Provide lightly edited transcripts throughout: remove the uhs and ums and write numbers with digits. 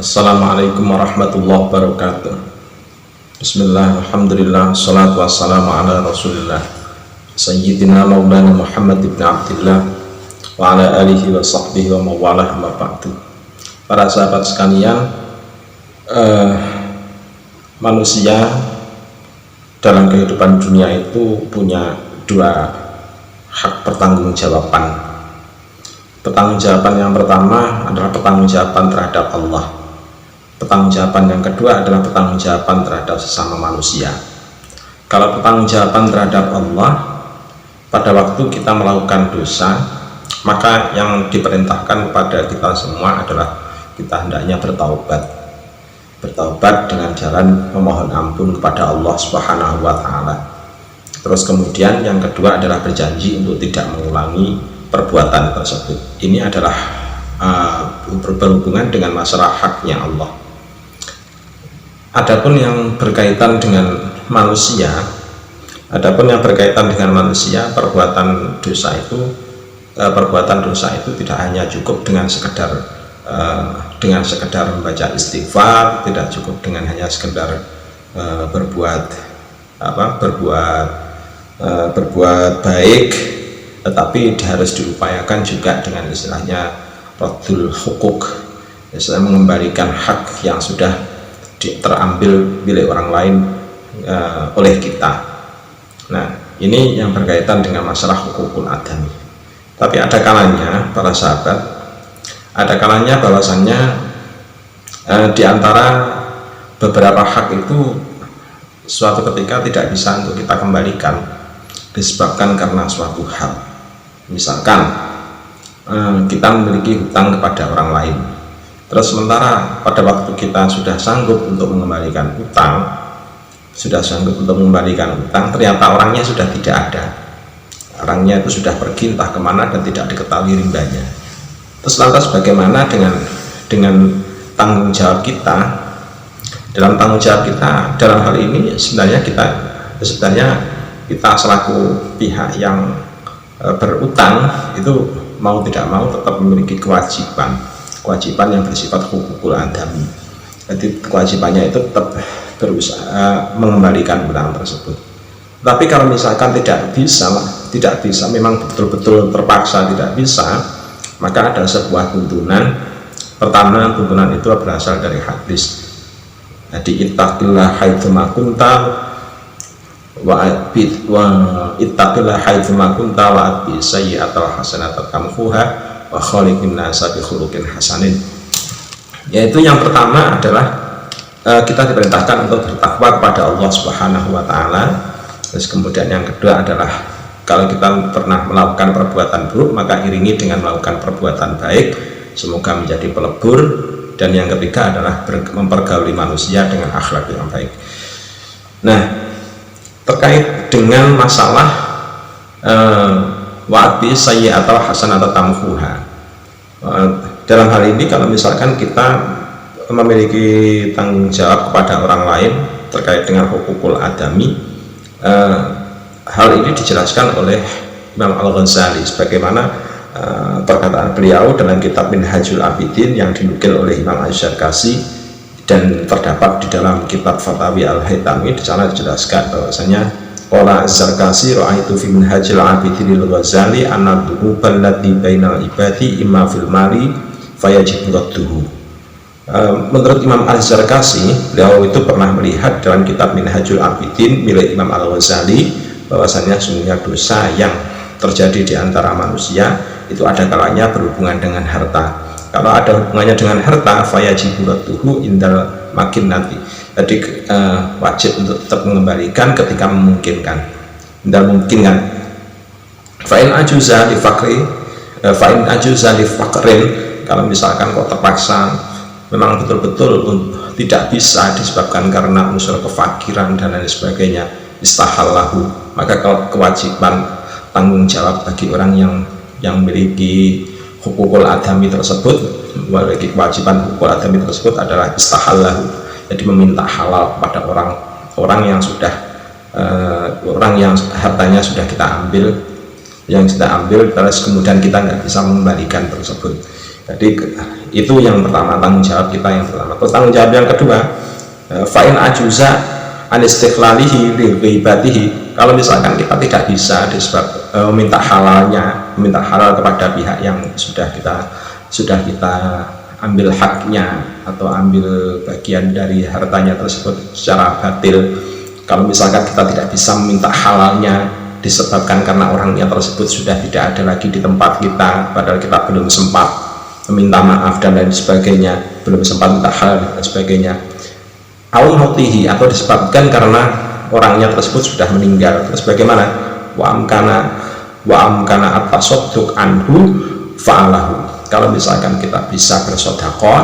Assalamualaikum warahmatullahi wabarakatuh. Bismillah, alhamdulillah, salatu wassalamu ala rasulillah Sayyidina Maulana Muhammad ibn Abdillah wa ala alihi wa sahbihi wa mawalah amma ba'du. Para sahabat sekalian, manusia dalam kehidupan dunia itu punya dua hak pertanggungjawaban. Pertanggungjawaban yang pertama adalah pertanggungjawaban terhadap Allah. Pertanggungjawaban yang kedua adalah pertanggungjawaban terhadap sesama manusia. Kalau pertanggungjawaban terhadap Allah, pada waktu kita melakukan dosa, maka yang diperintahkan pada kita semua adalah kita hendaknya bertaubat dengan jalan memohon ampun kepada Allah Subhanahu wa Ta'ala. Terus kemudian yang kedua adalah berjanji untuk tidak mengulangi perbuatan tersebut. Ini adalah berhubungan dengan masalah haknya Allah. Adapun yang berkaitan dengan manusia, perbuatan dosa itu tidak hanya cukup dengan sekedar membaca istighfar, tidak cukup dengan hanya sekedar berbuat baik, tetapi harus diupayakan juga dengan istilahnya raddul hukuk, istilah mengembalikan hak yang sudah terambil milik orang lain oleh kita. Nah, ini yang berkaitan dengan masalah hukukul adami. Tapi ada kalanya para sahabat, bahwasannya di antara beberapa hak itu suatu ketika tidak bisa untuk kita kembalikan disebabkan karena suatu hal. Misalkan kita memiliki hutang kepada orang lain, terus sementara pada waktu kita sudah sanggup untuk mengembalikan hutang, ternyata orangnya sudah tidak ada, orangnya itu sudah pergi entah kemana dan tidak diketahui rimbanya. Terus lantas bagaimana dengan tanggung jawab kita? Dalam tanggung jawab kita dalam hal ini sebenarnya kita selaku pihak yang berutang itu mau tidak mau tetap memiliki kewajiban yang bersifat hukukul adami. Jadi kewajibannya itu tetap berusaha mengembalikan hutang tersebut. Tapi kalau misalkan tidak bisa, memang betul-betul terpaksa tidak bisa, maka ada sebuah tuntunan. Pertama, tuntunan itu berasal dari hadis. Jadi ittaqillah haitsuma kunta wa ittaqillah haitsuma kunta wa atbi sayyi'atal hasanata tamhuha wa khaliqin nasa bi khuluqin hasanin. Yaitu yang pertama adalah kita diperintahkan untuk bertakwa kepada Allah Subhanahu wa Ta'ala. Terus kemudian yang kedua adalah kalau kita pernah melakukan perbuatan buruk, maka iringi dengan melakukan perbuatan baik, semoga menjadi pelebur. Dan yang ketiga adalah mempergauli manusia dengan akhlak yang baik. Nah, terkait dengan masalah wa'ati sayyi'atal hasanata tamhuha, dalam hal ini kalau misalkan kita memiliki tanggung jawab kepada orang lain terkait dengan hukukul adami, hal ini dijelaskan oleh Imam Al-Ghazali sebagaimana perkataan beliau dalam kitab Minhajul Abidin yang dinukil oleh Imam Az-Zarkashi dan terdapat di dalam kitab Fatawi Al-Haytami. Di sana dijelaskan bahwasanya qala Az-Zarkashi ra'aitu fi Minhajil Abidin Al-Ghazali anna dzunubal lati bainal ibadi imma fil mali fayajibu radduhu. Menurut Imam Az-Zarkashi, beliau itu pernah melihat dalam kitab Minhajul Abidin milik Imam Al-Ghazali bahwasanya sungguhnya dosa yang terjadi di antara manusia itu ada kalanya berhubungan dengan harta. Kalau ada hubungannya dengan harta, fayajibu radduhu indal makin nanti. Jadi wajib untuk tetap mengembalikan ketika memungkinkan. Indal memungkinkan. Fa'in ajuza li faqrin, kalau misalkan kok terpaksa memang betul-betul tidak bisa disebabkan karena unsur kefakiran dan lain sebagainya, istahallahu, maka kalau kewajiban tanggung jawab bagi orang yang memiliki hukukul adami tersebut, memiliki kewajiban hukukul adami tersebut adalah istahallahu, jadi meminta halal kepada orang yang sudah orang yang hartanya sudah kita ambil, terus kemudian kita nggak bisa mengembalikan tersebut. Jadi itu yang pertama, tanggung jawab kita yang pertama. Terus tanggung jawab yang kedua, fa'in ajuza anistikhlalihi lilghibatihi, kalau misalkan kita tidak bisa disebab meminta halal kepada pihak yang sudah kita ambil haknya atau ambil bagian dari hartanya tersebut secara batil. Kalau misalkan kita tidak bisa meminta halalnya disebabkan karena orangnya tersebut sudah tidak ada lagi di tempat kita, padahal kita belum sempat meminta maaf dan lain sebagainya, belum sempat minta halal dan sebagainya, atau disebabkan karena orangnya tersebut sudah meninggal, terus bagaimana? Wa amkana at-tasadduq anhu fa'alahu. Kalau misalkan kita bisa bersedekah,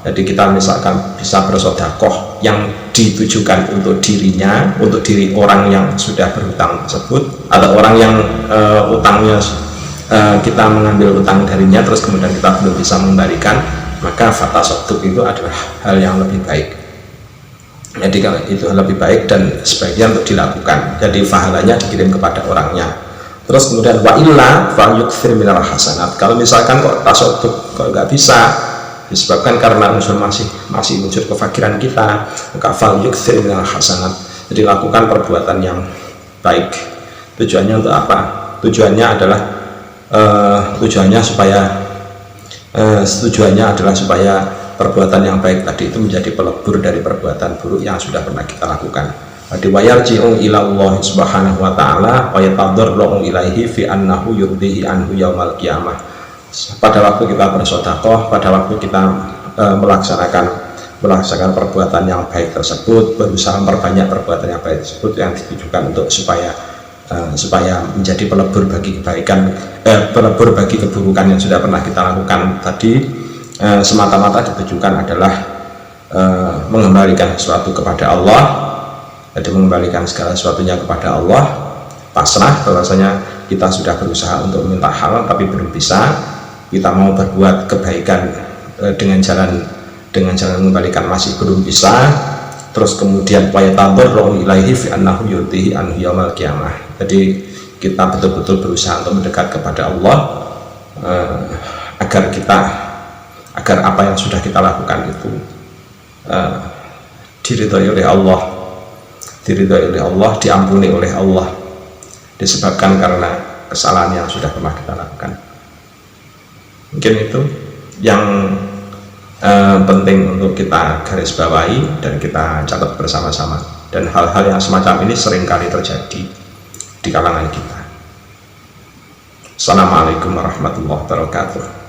jadi kita misalkan bisa bersedekah yang ditujukan untuk dirinya, untuk diri orang yang sudah berhutang tersebut, atau orang yang utangnya kita mengambil utang darinya terus kemudian kita belum bisa mengembalikan, maka fatasadduq itu adalah hal yang lebih baik. Jadi kalau itu lebih baik dan sebaiknya untuk dilakukan, jadi pahalanya dikirim kepada orangnya. Terus kemudian wa illa fa yukthir minal hasanat. Kalau misalkan kok tasadduq kok nggak bisa disebabkan karena unsur masih unsur kefakiran kita, maka fal yukthir minal hasanat. Jadi lakukan perbuatan yang baik. Tujuannya untuk apa? Tujuannya adalah supaya perbuatan yang baik tadi itu menjadi pelebur dari perbuatan buruk yang sudah pernah kita lakukan. Jadi wayarji'u ila Allah subhanahu wa ta'ala wa yatadarru ilaihi fi annahu yurdihi anhu yaumal qiyamah. Pada waktu kita bersedekah, pada waktu kita melaksanakan perbuatan yang baik tersebut, berusaha memperbanyak perbuatan yang baik tersebut yang ditujukan untuk supaya menjadi pelebur bagi pelebur bagi keburukan yang sudah pernah kita lakukan tadi, semata-mata ditujukan adalah mengembalikan sesuatu kepada Allah. Jadi mengembalikan segala sesuatunya kepada Allah, pasrah bahwasanya kita sudah berusaha untuk meminta halal tapi belum bisa, kita mau berbuat kebaikan dengan jalan mengembalikan masih belum bisa. Terus kemudian wayatadarru ilaihi fi annahu yurdihi anhu yaumal qiyamah. Jadi kita betul-betul berusaha untuk mendekat kepada Allah, agar apa yang sudah kita lakukan itu diridhoi oleh Allah, diampuni oleh Allah, disebabkan karena kesalahan yang sudah pernah kita lakukan. Mungkin itu yang penting untuk kita garis bawahi dan kita catat bersama-sama, dan hal-hal yang semacam ini seringkali terjadi di kalangan kita. Assalamualaikum warahmatullahi wabarakatuh.